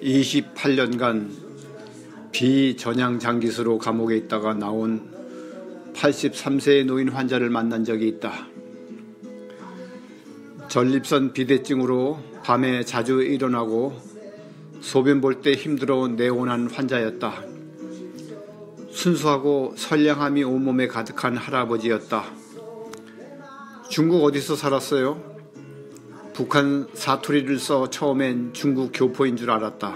28년간 비전향 장기수로 감옥에 있다가 나온 83세의 노인 환자를 만난 적이 있다. 전립선 비대증으로 밤에 자주 일어나고 소변 볼 때 힘들어 내원한 환자였다. 순수하고 선량함이 온몸에 가득한 할아버지였다. 중국 어디서 살았어요? 북한 사투리를 써 처음엔 중국 교포인 줄 알았다.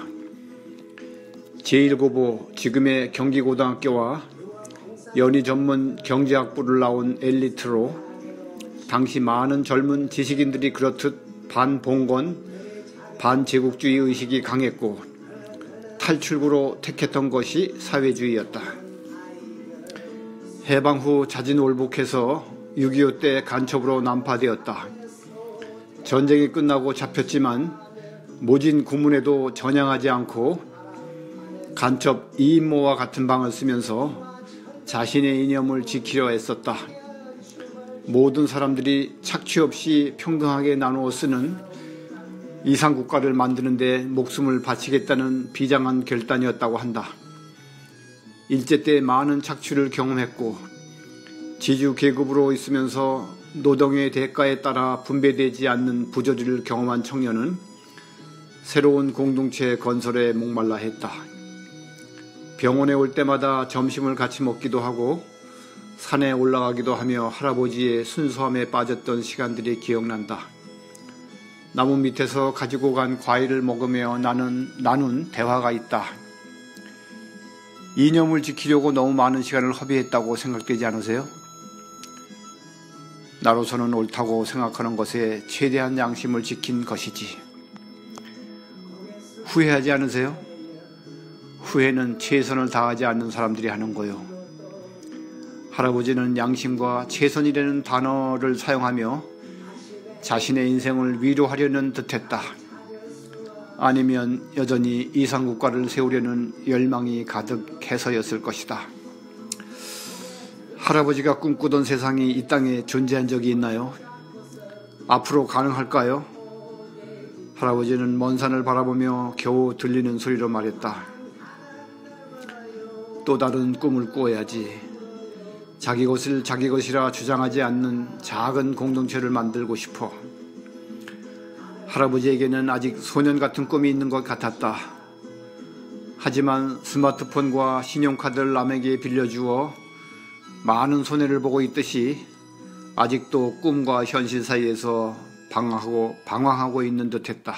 제1고보 지금의 경기고등학교와 연희 전문 경제학부를 나온 엘리트로 당시 많은 젊은 지식인들이 그렇듯 반봉건, 반제국주의 의식이 강했고 탈출구로 택했던 것이 사회주의였다. 해방 후 자진올복해서 6.25 때 간첩으로 난파되었다. 전쟁이 끝나고 잡혔지만 모진 구문에도 전향하지 않고 간첩 이인모와 같은 방을 쓰면서 자신의 이념을 지키려 애썼다. 모든 사람들이 착취 없이 평등하게 나누어 쓰는 이상국가를 만드는 데 목숨을 바치겠다는 비장한 결단이었다고 한다. 일제 때 많은 착취를 경험했고 지주 계급으로 있으면서 노동의 대가에 따라 분배되지 않는 부조리를 경험한 청년은 새로운 공동체 건설에 목말라 했다. 병원에 올 때마다 점심을 같이 먹기도 하고 산에 올라가기도 하며 할아버지의 순수함에 빠졌던 시간들이 기억난다. 나무 밑에서 가지고 간 과일을 먹으며 나눈 대화가 있다. 이념을 지키려고 너무 많은 시간을 허비했다고 생각되지 않으세요? 나로서는 옳다고 생각하는 것에 최대한 양심을 지킨 것이지. 후회하지 않으세요? 후회는 최선을 다하지 않는 사람들이 하는 거요. 할아버지는 양심과 최선이라는 단어를 사용하며 자신의 인생을 위로하려는 듯했다. 아니면 여전히 이상국가를 세우려는 열망이 가득해서였을 것이다. 할아버지가 꿈꾸던 세상이 이 땅에 존재한 적이 있나요? 앞으로 가능할까요? 할아버지는 먼 산을 바라보며 겨우 들리는 소리로 말했다. 또 다른 꿈을 꾸어야지. 자기 것을 자기 것이라 주장하지 않는 작은 공동체를 만들고 싶어. 할아버지에게는 아직 소년 같은 꿈이 있는 것 같았다. 하지만 스마트폰과 신용카드를 남에게 빌려주어 많은 손해를 보고 있듯이 아직도 꿈과 현실 사이에서 방황하고 있는 듯했다.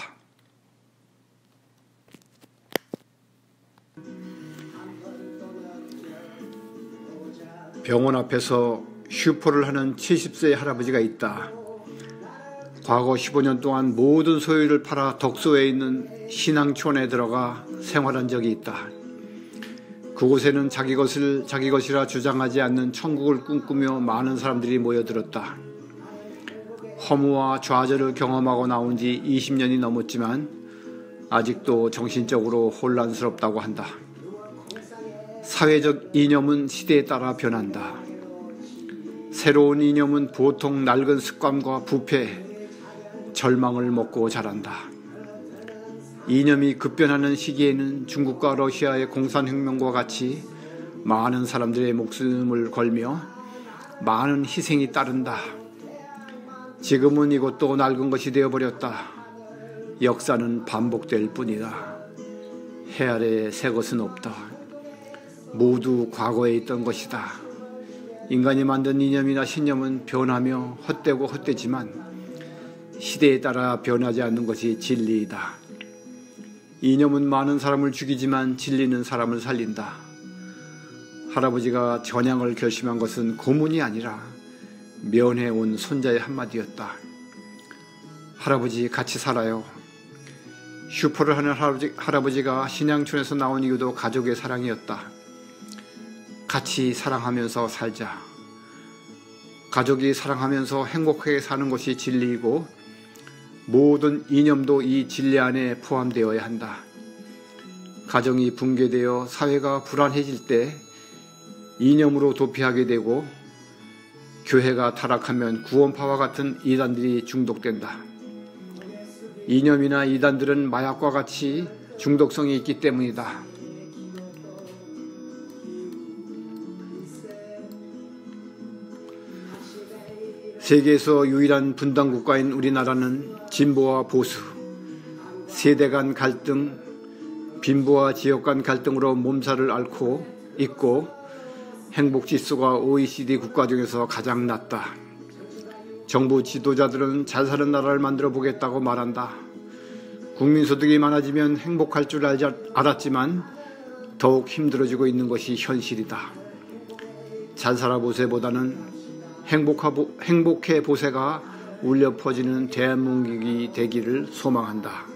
병원 앞에서 슈퍼를 하는 70세의 할아버지가 있다. 과거 15년 동안 모든 소유를 팔아 덕소에 있는 신앙촌에 들어가 생활한 적이 있다. 그곳에는 자기 것을 자기 것이라 주장하지 않는 천국을 꿈꾸며 많은 사람들이 모여들었다. 허무와 좌절을 경험하고 나온 지 20년이 넘었지만 아직도 정신적으로 혼란스럽다고 한다. 사회적 이념은 시대에 따라 변한다. 새로운 이념은 보통 낡은 습관과 부패, 절망을 먹고 자란다. 이념이 급변하는 시기에는 중국과 러시아의 공산혁명과 같이 많은 사람들의 목숨을 걸며 많은 희생이 따른다. 지금은 이것도 낡은 것이 되어버렸다. 역사는 반복될 뿐이다. 해 아래에 새 것은 없다. 모두 과거에 있던 것이다. 인간이 만든 이념이나 신념은 변하며 헛되고 헛되지만 시대에 따라 변하지 않는 것이 진리이다. 이념은 많은 사람을 죽이지만 진리는 사람을 살린다. 할아버지가 전향을 결심한 것은 고문이 아니라 면회온 손자의 한마디였다. 할아버지 같이 살아요. 슈퍼를 하는 할아버지가 신양촌에서 나온 이유도 가족의 사랑이었다. 같이 사랑하면서 살자. 가족이 사랑하면서 행복하게 사는 것이 진리이고 모든 이념도 이 진리 안에 포함되어야 한다. 가정이 붕괴되어 사회가 불안해질 때 이념으로 도피하게 되고 교회가 타락하면 구원파와 같은 이단들이 중독된다. 이념이나 이단들은 마약과 같이 중독성이 있기 때문이다. 세계에서 유일한 분단 국가인 우리나라는 진보와 보수, 세대 간 갈등, 빈부와 지역 간 갈등으로 몸살을 앓고 있고 행복지수가 OECD 국가 중에서 가장 낮다. 정부 지도자들은 잘 사는 나라를 만들어 보겠다고 말한다. 국민소득이 많아지면 행복할 줄 알았지만 더욱 힘들어지고 있는 것이 현실이다. 잘 살아보세보다는 행복해 보세가 울려 퍼지는 대한민국이 되기를 소망한다.